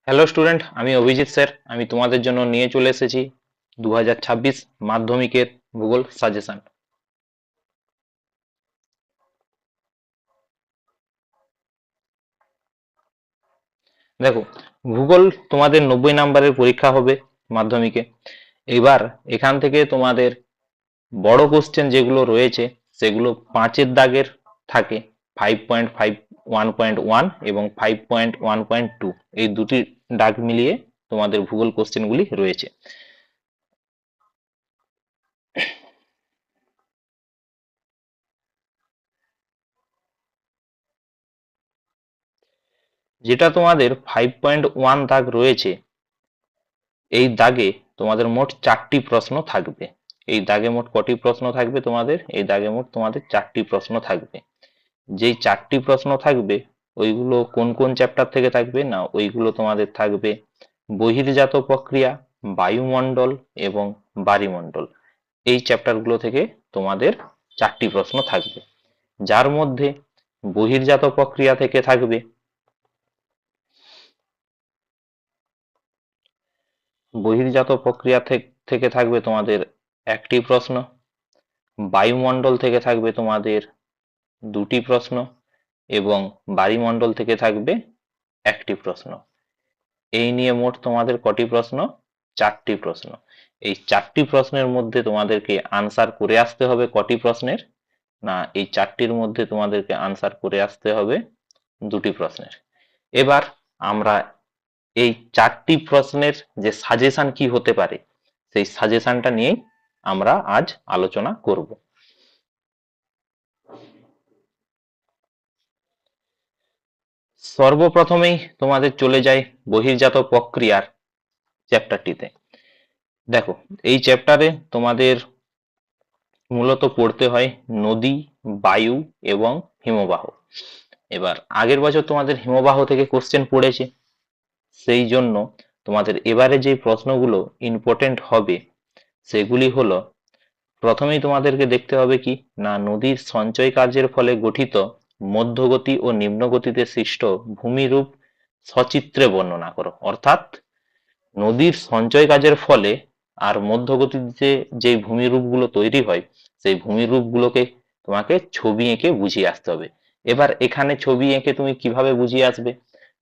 Hello student, আমি Abhijit sir. আমি তোমাদের জন্য নিয়ে চলে এসেছি 2026 মাধ্যমিকের ভূগোল সাজেশন। দেখো, ভূগোল তোমাদের 90 নাম্বারের পরীক্ষা হবে মাধ্যমিকে। এবার এখান থেকে তোমাদের বড় কোশ্চেন যেগুলো রয়েছে সেগুলো 5-এর দাগের থাকে। 5.5, 1.1 এবং 5.1.2, এই দুটি দাগ মিলিয়ে তোমাদের ভূগোল কোশ্চেনগুলি রয়েছে। যেটা তোমাদের 5.1 দাগ রয়েছে, এই দাগে তোমাদের মোট 4টি প্রশ্ন থাকবে। এই দাগে মোট কটি প্রশ্ন থাকবে তোমাদের? এই দাগে মোট তোমাদের 4টি প্রশ্ন থাকবে। যেই 4টি প্রশ্ন থাকবে ওইগুলো কোন কোন চ্যাপ্টার থেকে থাকবে? না, ওইগুলো তোমাদের থাকবে বহির্জাত প্রক্রিয়া, বায়ুমণ্ডল এবং বায়ুমণ্ডল। এই চ্যাপ্টারগুলো থেকে তোমাদের 4টি প্রশ্ন থাকবে, যার মধ্যে বহির্জাত প্রক্রিয়া থেকে থাকবে বহির্জাত প্রক্রিয়া থেকে থাকবে তোমাদের একটি প্রশ্ন, বায়ুমণ্ডল থেকে থাকবে তোমাদের দুটি প্রশ্ন এবং বায়ুমণ্ডল থেকে থাকবে একটি প্রশ্ন। এই নিয়ে মোট তোমাদের কটি প্রশ্ন? 4টি প্রশ্ন। এই 4টি প্রশ্নের মধ্যে তোমাদেরকে আনসার করে আসতে হবে কটি প্রশ্নের? না, এই 4টির মধ্যে তোমাদেরকে আনসার করে আসতে হবে দুটি প্রশ্নের। এবার আমরা এই 4টি প্রশ্নের যে সাজেশন কি হতে পারে সেই সাজেশনটা নিয়েই আমরা আজ আলোচনা করব। সর্বপ্রথমেই তোমাদের চলে যায় বহির্জাত প্রক্রিয়ার চ্যাপ্টারটিতে। দেখো, এই চ্যাপ্টারে তোমাদের মূলত পড়তে হয় নদী, বায়ু এবং হিমবাহ। এবার আগের বছর তোমাদের হিমবাহ থেকে কোশ্চেন পড়েছে, সেই জন্য তোমাদের এবারে যে প্রশ্নগুলো ইম্পর্টেন্ট হবে সেগুলি হলো, প্রথমেই তোমাদেরকে দেখতে হবে কি না, নদীর সঞ্চয় কার্যের ফলে গঠিত মধ্যগতি ও নিম্নগতিতে সৃষ্ট ভূমিরূপ সচিত্রে বর্ণনা করো। অর্থাৎ নদীর সঞ্চয় কাজের ফলে আর মধ্যগতিতে যে ভূমিরূপগুলো তৈরি হয় সেই ভূমিরূপগুলোকে তোমাকে ছবি এঁকে বুঝিয়ে আসতে হবে। এবার এখানে ছবি এঁকে তুমি কিভাবে বুঝিয়ে আসবে?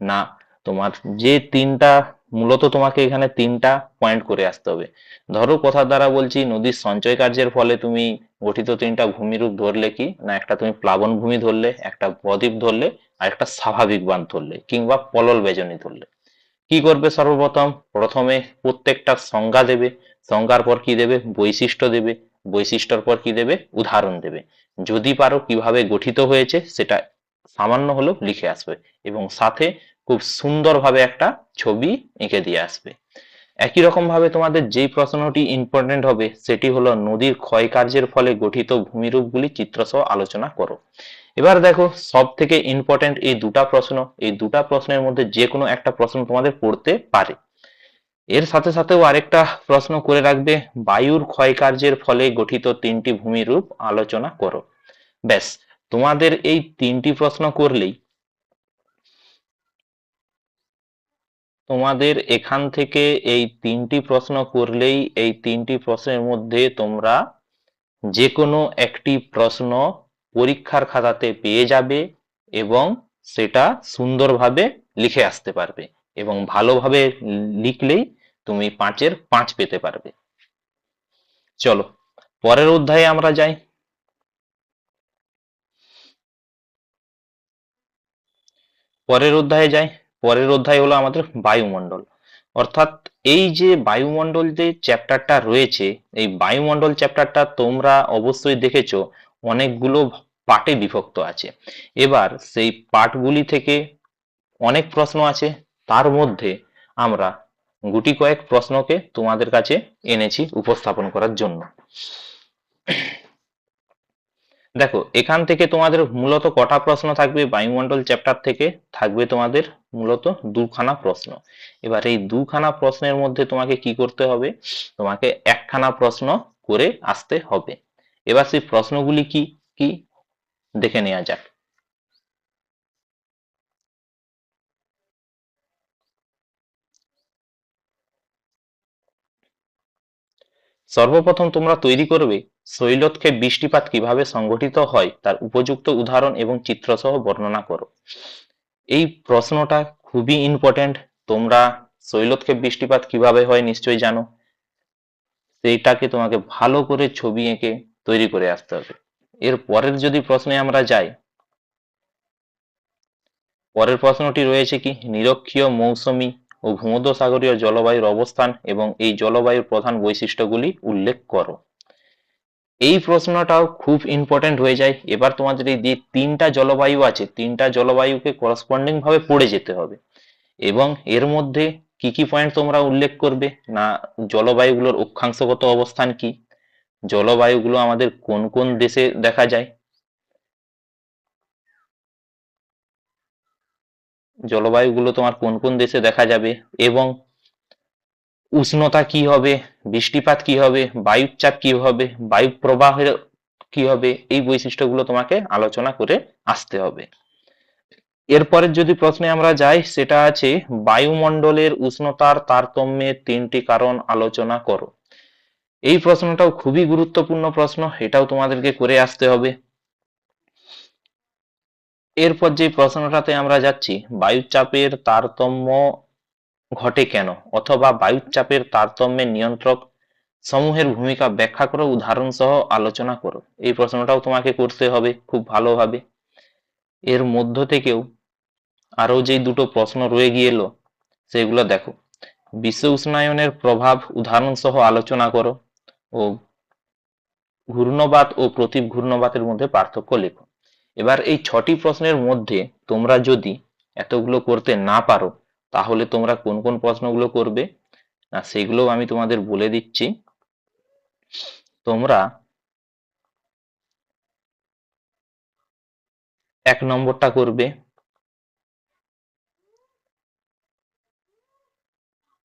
না, তোমার যে তিনটা, মূলত তোমাকে এখানে তিনটা পয়েন্ট করে আসতে হবে। ধরো কথা দ্বারা বলছি, নদীর সঞ্চয় কার্যের ফলে তুমি গঠিত তিনটা ভূমিরূপ ধরলে কি না, একটা তুমি প্লাবন ভূমি ধরলে, একটা বদ্বীপ ধরলে, আর একটা স্বাভাবিক বাঁধ ধরলে কিংবা পলল বেজনী ধরলে। কি করবে? সর্বপ্রথম প্রথমে প্রত্যেকটা সংজ্ঞা দেবে, সংজ্ঞার পর কি দেবে? বৈশিষ্ট্য দেবে, বৈশিষ্ট্যর পর কি দেবে? উদাহরণ দেবে। যদি পারো কিভাবে গঠিত হয়েছে সেটা সামান্য হলেও লিখে আসবে এবং সাথে খুব সুন্দরভাবে একটা ছবি এঁকে দিয়ে আসবে। একই রকম ভাবে তোমাদের যেই প্রশ্নটি ইম্পর্টেন্ট হবে সেটি হলো নদীর ক্ষয়কার্যের ফলে গঠিত ভূমিরূপগুলি চিত্রসহ আলোচনা করো। এবার দেখো, সব থেকে ইম্পর্টেন্ট এই দুটা প্রশ্ন, এই দুটা প্রশ্নের মধ্যে যে কোনো একটা প্রশ্ন তোমাদের পড়তে পারে। এর সাথে সাথেও আরেকটা প্রশ্ন করে রাখবে, বায়ুর ক্ষয়কার্যের ফলে গঠিত তিনটি ভূমিরূপ আলোচনা করো। ব্যাস, তোমাদের এই তিনটি প্রশ্ন করলেই তোমাদের এখান থেকে এই তিনটি প্রশ্ন করলেই এই তিনটি প্রশ্নের মধ্যে তোমরা যে কোনো একটি প্রশ্ন পরীক্ষার খাতাতে পেয়ে যাবে এবং সেটা সুন্দরভাবে লিখে আসতে পারবে এবং ভালোভাবে লিখলেই তুমি 5-এর 5 পেতে পারবে। চলো পরের অধ্যায়ে আমরা যাই। পরের অধ্যায়ে যাই। পরের অধ্যায় হলো আমাদের বায়ুমণ্ডল। অর্থাৎ এই যে বায়ুমণ্ডল যে চ্যাপ্টারটা রয়েছে, এই বায়ুমণ্ডল চ্যাপ্টারটা তোমরা অবশ্যই দেখেছো অনেকগুলো পার্টে বিভক্ত আছে। এবার সেই পার্টগুলি থেকে অনেক প্রশ্ন আছে, তার মধ্যে আমরা গুটি কয়েক প্রশ্নকে তোমাদের কাছে এনেছি উপস্থাপন করার জন্য। দেখো, এখান থেকে তোমাদের মূলত কটা প্রশ্ন থাকবে? বায়ুমণ্ডল চ্যাপ্টার থেকে থাকবে তোমাদের মূলত দুখানা প্রশ্ন। এবার এই দুখানা প্রশ্নের মধ্যে তোমাকে কি করতে হবে? তোমাকে একখানা প্রশ্ন করে আসতে হবে। এবার সেই প্রশ্নগুলি কি কি দেখে নেওয়া যাক। সর্বপ্রথম তোমরা তৈরি করবে শৈলক্ষেপ বৃষ্টিপাত কিভাবে সংঘটিত হয় তার উপযুক্ত উদাহরণ এবং চিত্রসহ বর্ণনা করো। এই প্রশ্নটা খুবই ইম্পর্টেন্ট। তোমরা শৈলক্ষেপ বৃষ্টিপাত কিভাবে হয় নিশ্চয়ই জানো, সেইটাকে তোমাকে ভালো করে ছবি এঁকে তৈরি করে আসতে হবে। এর পরের যদি প্রশ্নে আমরা যাই, পরের প্রশ্নটি রয়েছে কি, নিরক্ষীয় মৌসুমী ও ভূমধ্যসাগরীয় জলবায়ুর অবস্থান এবং এই জলবায়ুর প্রধান বৈশিষ্ট্যগুলি উল্লেখ করো। এই প্রশ্নটাও খুব ইম্পর্টেন্ট হয়ে যায়। এবার তোমাদের এই যে তিনটা জলবায়ু আছে, তিনটা জলবায়ুকে করসপন্ডিং ভাবে পড়ে যেতে হবে এবং এর মধ্যে কি কি পয়েন্ট তোমরা উল্লেখ করবে না, জলবায়ুগুলোর অক্ষাংশগত অবস্থান কি, জলবায়ুগুলো আমাদের কোন কোন দেশে দেখা যায়, জলবায়ুগুলো তোমার কোন কোন দেশে দেখা যাবে এবং উষ্ণতা কি হবে, বৃষ্টিপাত কি হবে, বায়ুর চাপ কি হবে, বায়ু প্রবাহের কি হবে, এই বৈশিষ্ট্যগুলো তোমাকে আলোচনা করে আসতে হবে। এরপরের যদি প্রশ্নে আমরা যাই, সেটা আছে বায়ুমণ্ডলের উষ্ণতার তারতম্যের তিনটি কারণ আলোচনা করো। এই প্রশ্নটাও খুবই গুরুত্বপূর্ণ প্রশ্ন, এটাও তোমাদেরকে করে আসতে হবে। এরপর যে প্রশ্নটাতে আমরা যাচ্ছি, বায়ুর চাপের তারতম্য ঘটে কেন, অথবা বায়ুর চাপের তারতম্যের নিয়ন্ত্রক সমূহের ভূমিকা ব্যাখ্যা করো, উদাহরণ সহ আলোচনা করো। এই প্রশ্নটাও তোমাকে করতে হবে খুব ভালোভাবে। এর মধ্য থেকেও আরো যে দুটো প্রশ্ন রয়ে গিয়েল সেগুলো দেখো, বিশ্ব উষ্ণায়নের প্রভাব উদাহরণ সহ আলোচনা করো ও ঘূর্ণবাত ও প্রতীপ ঘূর্ণবাতের মধ্যে পার্থক্য লেখো। এবার এই 6টি প্রশ্নের মধ্যে তোমরা যদি এতগুলো করতে না পারো তাহলে তোমরা কোন কোন প্রশ্নগুলো করবে না সেগুলো আমি তোমাদের বলে দিচ্ছি। তোমরা 1 নম্বরটা করবে,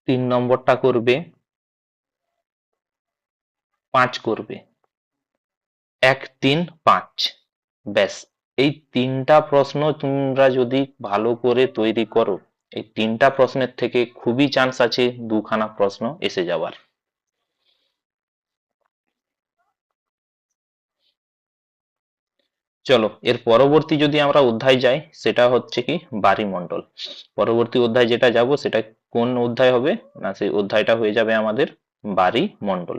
3 নম্বরটা করবে, 5 করবে, 1, 3, 5, ব্যাস। এই তিনটা প্রশ্ন তোমরা যদি ভালো করে তৈরি করো, এই তিনটা প্রশ্নের থেকে খুবই চান্স আছে দুখানা প্রশ্ন এসে যাওয়ার। চলো এর পরবর্তী যদি আমরা অধ্যায় যাই, সেটা হচ্ছে কি বায়ুমণ্ডল। পরবর্তী অধ্যায় যেটা যাব সেটা কোন অধ্যায় হবে না, সেই অধ্যায়টা হয়ে যাবে আমাদের বায়ুমণ্ডল।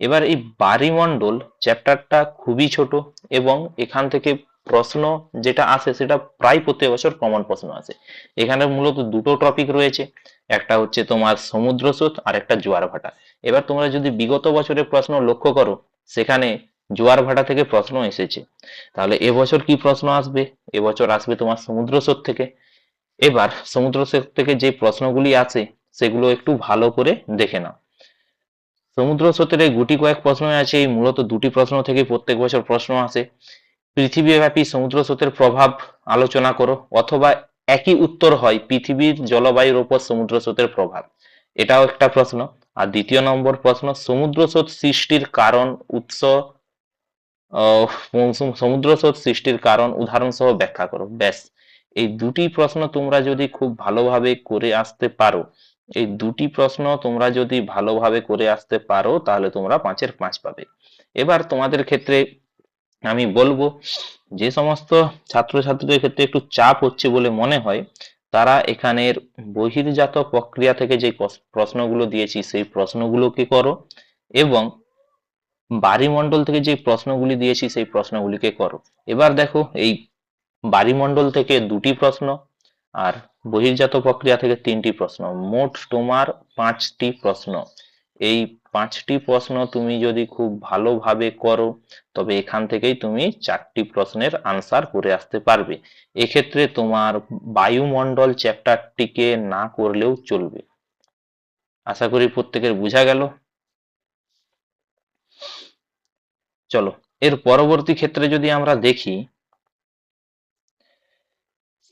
এবার এই বায়ুমণ্ডল চ্যাপ্টারটা খুবই ছোট এবং এখান থেকে প্রশ্ন যেটা আসে সেটা প্রায় প্রতি বছর কমন প্রশ্ন আসে। এখানে মূলত দুটো টপিক রয়েছে, একটা হচ্ছে তোমার সমুদ্র স্রোত আর একটা জোয়ার ভাটা। এবার তোমরা যদি বিগত বছরের প্রশ্ন লক্ষ্য করো, সেখানে জোয়ার ভাটা থেকে প্রশ্ন এসেছে, তাহলে এবছর কি প্রশ্ন আসবে, এবছর আসবে তোমার সমুদ্র স্রোত থেকে। এবার সমুদ্র স্রোত থেকে যে প্রশ্নগুলি আছে সেগুলো একটু ভালো করে দেখে নাও। সমুদ্র স্রোতের এই গুটি কয়েক প্রশ্ন আছে, এই মূলত দুটি প্রশ্ন থেকে প্রত্যেক বছর প্রশ্ন আসে। পৃথিবীব্যাপী সমুদ্র স্রোতের প্রভাব আলোচনা করো, অথবা একই উত্তর হয় পৃথিবীর জলবায়ুর উপর সমুদ্র স্রোতের প্রভাব, এটাও একটা প্রশ্ন। আর দ্বিতীয় নম্বর প্রশ্ন, সমুদ্র স্রোত সৃষ্টির কারণ উৎস, সমুদ্র স্রোত সৃষ্টির কারণ উদাহরণ সহ ব্যাখ্যা করো। ব্যাস, এই দুটি প্রশ্ন তোমরা যদি খুব ভালোভাবে করে আসতে পারো, এই দুটি প্রশ্ন তোমরা যদি ভালোভাবে করে আসতে পারো তাহলে তোমরা 5-এর 5 পাবে। এবার তোমাদের ক্ষেত্রে আমি বলবো, যে সমস্ত ছাত্রছাত্রীদের ক্ষেত্রে একটু চাপ হচ্ছে বলে মনে হয়, তারা এখানের বহির্জাত প্রক্রিয়া থেকে যে প্রশ্নগুলো দিয়েছি সেই প্রশ্নগুলোকে করো এবং বায়ুমণ্ডল থেকে যে প্রশ্নগুলি দিয়েছি সেই প্রশ্নগুলিকে করো। এবার দেখো, এই বায়ুমণ্ডল থেকে 2টি প্রশ্ন আর বহির্জাত প্রক্রিয়া থেকে 3টি প্রশ্ন, মোট তোমার 5টি প্রশ্ন। এই 5টি প্রশ্ন তুমি যদি খুব ভালোভাবে করো তবে এখান থেকেই তুমি 4টি প্রশ্নের আনসার করে আসতে পারবে। এক্ষেত্রে তোমার বায়ুমণ্ডল চ্যাপ্টারটিকে না করলেও চলবে। আশা করি প্রত্যেকের বোঝা গেল। চলো এর পরবর্তী ক্ষেত্রে যদি আমরা দেখি,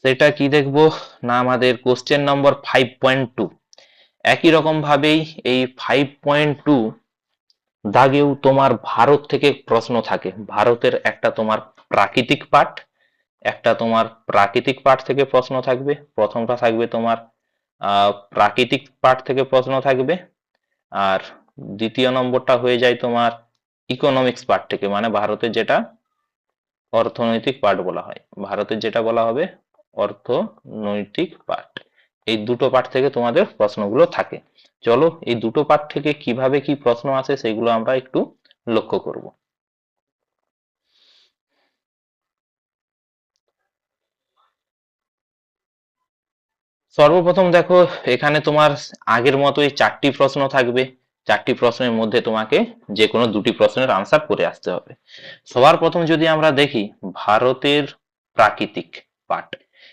সেটা কি দেখবো না, আমাদের কোশ্চেন নম্বর 5.2। একই রকম ভাবেই এই 5.2 দাগেও তোমার ভারত থেকে প্রশ্ন থাকে। ভারতের একটা তোমার প্রাকৃতিক পাঠ, একটা তোমার প্রাকৃতিক পাঠ থেকে প্রশ্ন থাকবে। প্রথমটা থাকবে তোমার প্রাকৃতিক পাঠ থেকে প্রশ্ন থাকবে, আর দ্বিতীয় নম্বরটা হয়ে যায় তোমার ইকোনমিক্স পার্ট থেকে, মানে ভারতের যেটা অর্থনৈতিক পার্ট বলা হয়, ভারতের যেটা বলা হবে অর্থনৈতিক পার্ট। এই দুটো পার্ট থেকে তোমাদের প্রশ্নগুলো থাকে। চলো এই দুটো পার্ট থেকে কিভাবে কি প্রশ্ন আসে সেগুলো আমরা একটু লক্ষ্য করব। সর্বপ্রথম দেখো, এখানে তোমার আগের মতোই 4টি প্রশ্ন থাকবে। 4টি প্রশ্নের মধ্যে তোমাকে যে কোনো 2টি প্রশ্নের আনসার করে আসতে হবে। সবার প্রথম যদি আমরা দেখি ভারতের প্রাকৃতিক পার্ট,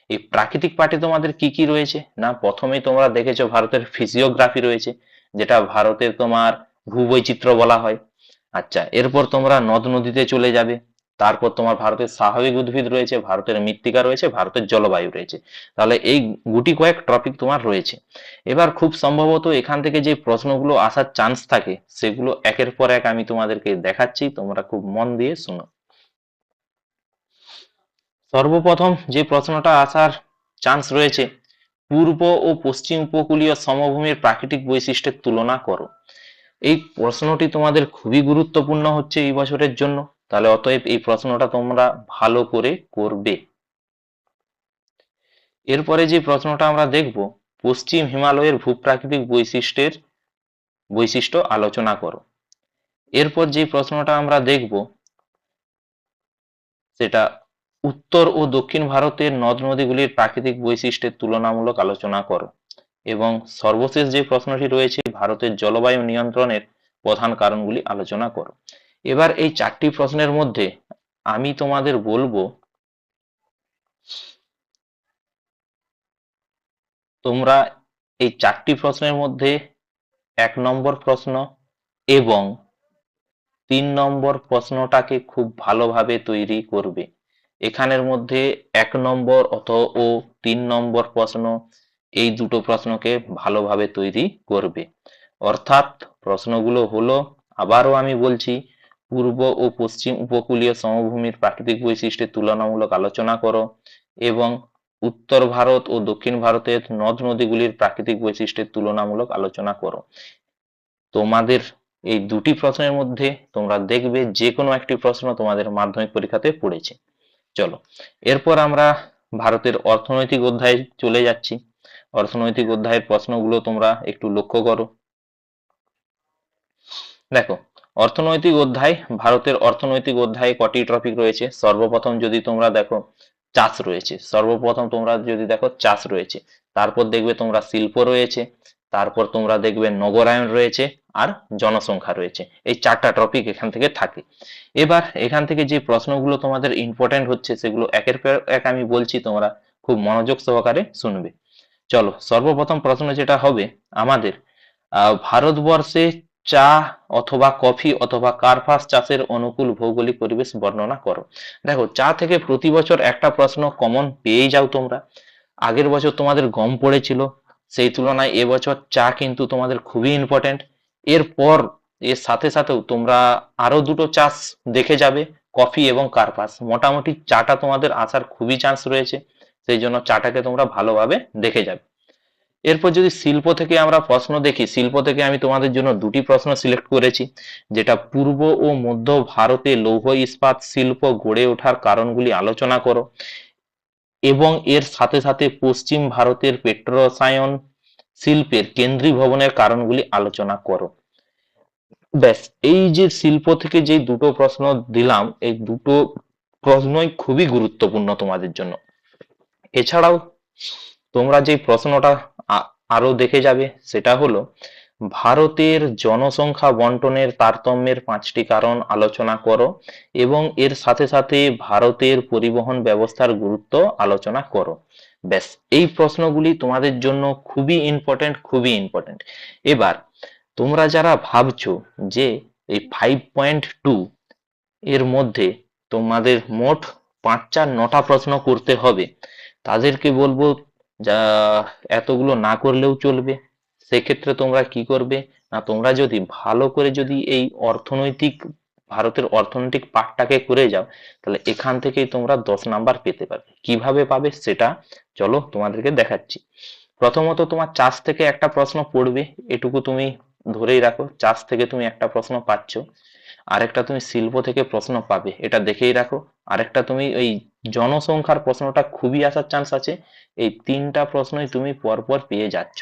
এই প্রাকৃতিক পার্টে তোমাদের কি কি রয়েছে না, প্রথমেই তোমরা দেখেছো ভারতের ফিজিওগ্রাফি রয়েছে, যেটা ভারতের তোমার ভূবৈচিত্র্য বলা হয়। আচ্ছা, এরপর তোমরা নদ নদীতে চলে যাবে, তারপর তোমার ভারতের স্বাভাবিক উদ্ভিদ রয়েছে, ভারতের মৃত্তিকা রয়েছে, ভারতের জলবায়ু রয়েছে। তাহলে এই গুটি কয়েক টপিক তোমার রয়েছে। এবার খুব সম্ভবত এখান থেকে যে প্রশ্নগুলো আসার চান্স থাকে সেগুলো একের পর এক আমি তোমাদেরকে দেখাচ্ছি, তোমরা খুব মন দিয়ে শুনো। সর্বপ্রথম যে প্রশ্নটা আসার চান্স রয়েছে, পূর্ব ও পশ্চিম উপকূলীয় সমভূমির প্রাকৃতিক বৈশিষ্ট্যের তুলনা করো। এই প্রশ্নটি তোমাদের খুবই গুরুত্বপূর্ণ হচ্ছে এই বছরের জন্য, তাহলে অতএব এই প্রশ্নটা তোমরা ভালো করে করবে। এরপরে যে প্রশ্নটা আমরা দেখব, পশ্চিম হিমালয়ের ভূপ্রাকৃতিক বৈশিষ্ট্য আলোচনা করো। এরপর যে প্রশ্নটা আমরা দেখব সেটা উত্তর ও দক্ষিণ ভারতের নদ নদীগুলির প্রাকৃতিক বৈশিষ্ট্যের তুলনামূলক আলোচনা করো। এবং সর্বশেষ যে প্রশ্নটি রয়েছে, ভারতের জলবায়ু নিয়ন্ত্রণের প্রধান কারণগুলি আলোচনা করো। এবার এই 4টি প্রশ্নের মধ্যে আমি তোমাদের বলবো তোমরা এই 4টি প্রশ্নের মধ্যে 1 নম্বর প্রশ্ন এবং 3 নম্বর প্রশ্নটাকে খুব ভালোভাবে তৈরি করবে। এখানের মধ্যে 1 নম্বর ও 3 নম্বর প্রশ্ন, এই দুটো প্রশ্নকে ভালোভাবে তৈরি করবে। অর্থাৎ প্রশ্নগুলো হলো, আবারও আমি বলছি, পূর্ব ও পশ্চিম উপকূলীয় সমভূমির প্রাকৃতিক বৈশিষ্ট্যের তুলনামূলক আলোচনা করো এবং উত্তর ভারত ও দক্ষিণ ভারতের নদ নদীগুলির প্রাকৃতিক বৈশিষ্ট্যের তুলনামূলক আলোচনা করো। তোমাদের এই দুটি প্রশ্নের মধ্যে তোমরা দেখবে যে কোনো একটি প্রশ্ন তোমাদের মাধ্যমিক পরীক্ষাতে পড়েছে। চলো এরপর আমরা ভারতের অর্থনৈতিক অধ্যায়ে চলে যাচ্ছি। অর্থনৈতিক অধ্যায়ের প্রশ্নগুলো তোমরা একটু লক্ষ্য করো। দেখো, অর্থনৈতিক অধ্যায়, ভারতের অর্থনৈতিক অধ্যায়ে কটি টপিক রয়েছে। সর্বপ্রথম যদি তোমরা দেখো চাষ রয়েছে, সর্বপ্রথম তোমরা যদি দেখো চাষ রয়েছে, তারপর দেখবে তোমরা শিল্প রয়েছে, তারপর তোমরা দেখবে নগরায়ন রয়েছে, আর জনসংখ্যা রয়েছে। এই 4টা টপিক এখান থেকে থাকে। এবার এখান থেকে যে প্রশ্নগুলো তোমাদের ইম্পর্টেন্ট হচ্ছে সেগুলো একের পর এক আমি বলছি, তোমরা খুব মনোযোগ সহকারে শুনবে। চলো সর্বপ্রথম প্রশ্ন যেটা হবে আমাদের, ভারতবর্ষে চা অথবা কফি অথবা কার্পাস চাষের অনুকূল ভৌগোলিক পরিবেশ বর্ণনা করো। দেখো, চা থেকে প্রতি বছর একটা প্রশ্ন কমন পেয়েই যাও তোমরা। আগের বছর তোমাদের গম পড়েছিল, সেই তুলনায় এবছর চা কিন্তু তোমাদের খুবই ইম্পর্টেন্ট। এরপর এর সাথে সাথেও তোমরা আরো দুটো চাষ দেখে যাবে, কফি এবং কার্পাস। মোটামুটি চাটা তোমাদের আসার খুবই চান্স রয়েছে, সেই জন্য চাটাকে তোমরা ভালোভাবে দেখে যাবে। এরপর যদি শিল্প থেকে আমরা প্রশ্ন দেখি, শিল্প থেকে আমি তোমাদের জন্য 2টি প্রশ্ন সিলেক্ট করেছি, যেটা পূর্ব ও মধ্য ভারতে লৌহ ইস্পাত শিল্প গড়ে ওঠার কারণগুলি আলোচনা করো এবং এর সাথে সাথে পশ্চিম ভারতের পেট্রোরসায়ন শিল্পের কেন্দ্রীভবনের কারণগুলি আলোচনা করো। ব্যাস, এই যে শিল্প থেকে যে দুটো প্রশ্ন দিলাম, এই দুটো প্রশ্নই খুবই গুরুত্বপূর্ণ তোমাদের জন্য। এছাড়াও তোমরা যে প্রশ্নটা আরো দেখে যাবে সেটা হলো ভারতের জনসংখ্যা বন্টনের তারতম্যের 5টি কারণ আলোচনা করো এবং এর সাথে সাথে ভারতের পরিবহন ব্যবস্থার গুরুত্ব আলোচনা করো। ব্যাস, এই প্রশ্নগুলি তোমাদের জন্য খুবই ইম্পর্টেন্ট, খুবই ইম্পর্টেন্ট। এবার তোমরা যারা ভাবছো যে এই 5.2 এর মধ্যে তোমাদের মোট 5-4-9টা প্রশ্ন করতে হবে, তাদেরকে বলবো যা এতগুলো না করলেও চলবে। সেক্ষেত্রে তোমরা কি করবে না, তোমরা যদি ভালো করে যদি এই ভারতের অর্থনৈতিক পাঠটাকে করে যাও, তাহলে এখান থেকেই তোমরা 10 নাম্বার পেতে পারবে। কিভাবে পাবে সেটা চলো তোমাদেরকে দেখাচ্ছি। প্রথমত তোমার চাষ থেকে একটা প্রশ্ন পড়বে, এটুকু তুমি ধরেই রাখো চাষ থেকে তুমি একটা প্রশ্ন পাচ্ছ, আরেকটা তুমি শিল্প থেকে প্রশ্ন পাবে, এটা দেখেই রাখো। আরেকটা তুমি ওই জনসংখ্যার প্রশ্নটা খুবই আসার চান্স আছে। এই তিনটা প্রশ্নই তুমি পরপর পেয়ে যাচ্ছ।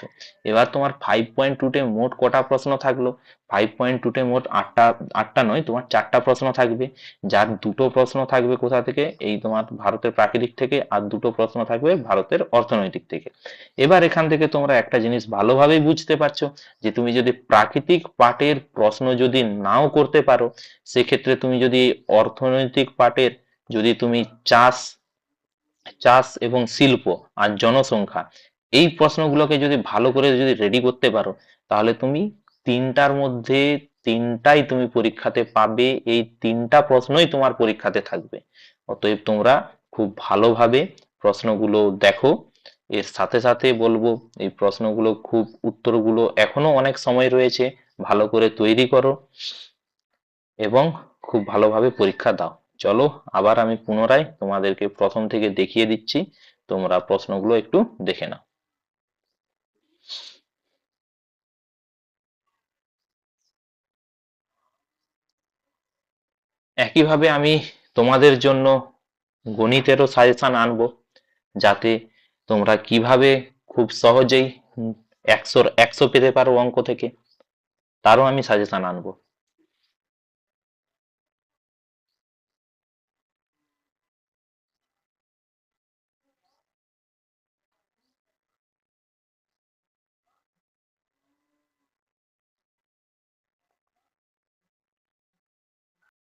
এবার তোমার 5.2 মোট কটা প্রশ্ন থাকলো? 5.2 মোট আটটা, আটটা নয়, তোমার চারটা প্রশ্ন থাকবে। যার দুটো প্রশ্ন থাকবে কোথা থেকে? এই তোমার ভারতের প্রাকৃতিক থেকে, আর দুটো প্রশ্ন থাকবে ভারতের অর্থনৈতিক থেকে। এবার এখান থেকে তোমরা একটা জিনিস ভালোভাবেই বুঝতে পারছো যে তুমি যদি প্রাকৃতিক পাঠের প্রশ্ন যদি নাও করতে পারো, সেক্ষেত্রে তুমি যদি অর্থনৈতিক পাঠের যদি তুমি চাষ চাষ এবং শিল্প আর জনসংখ্যা এই প্রশ্নগুলোকে যদি ভালো করে যদি রেডি করতে পারো, তাহলে তুমি তিনটার মধ্যে তিনটাই তুমি পরীক্ষাতে পাবে, এই তিনটা প্রশ্নই তোমার পরীক্ষাতে থাকবে। অতএব তোমরা খুব ভালোভাবে প্রশ্নগুলো দেখো। এর সাথে সাথে বলবো এই প্রশ্নগুলো খুব উত্তরগুলো এখনো অনেক সময় রয়েছে, ভালো করে তৈরি করো এবং খুব ভালোভাবে পরীক্ষা দাও। চলো আবার আমি পুনরায় তোমাদেরকে প্রথম থেকে দেখিয়ে দিচ্ছি, তোমরা প্রশ্নগুলো একটু দেখে নাও। একইভাবে আমি তোমাদের জন্য গণিতেরও সাজেশন আনবো, যাতে তোমরা কিভাবে খুব সহজেই 100 পেতে পারো অঙ্ক থেকে, তারও আমি সাজেশন আনবো।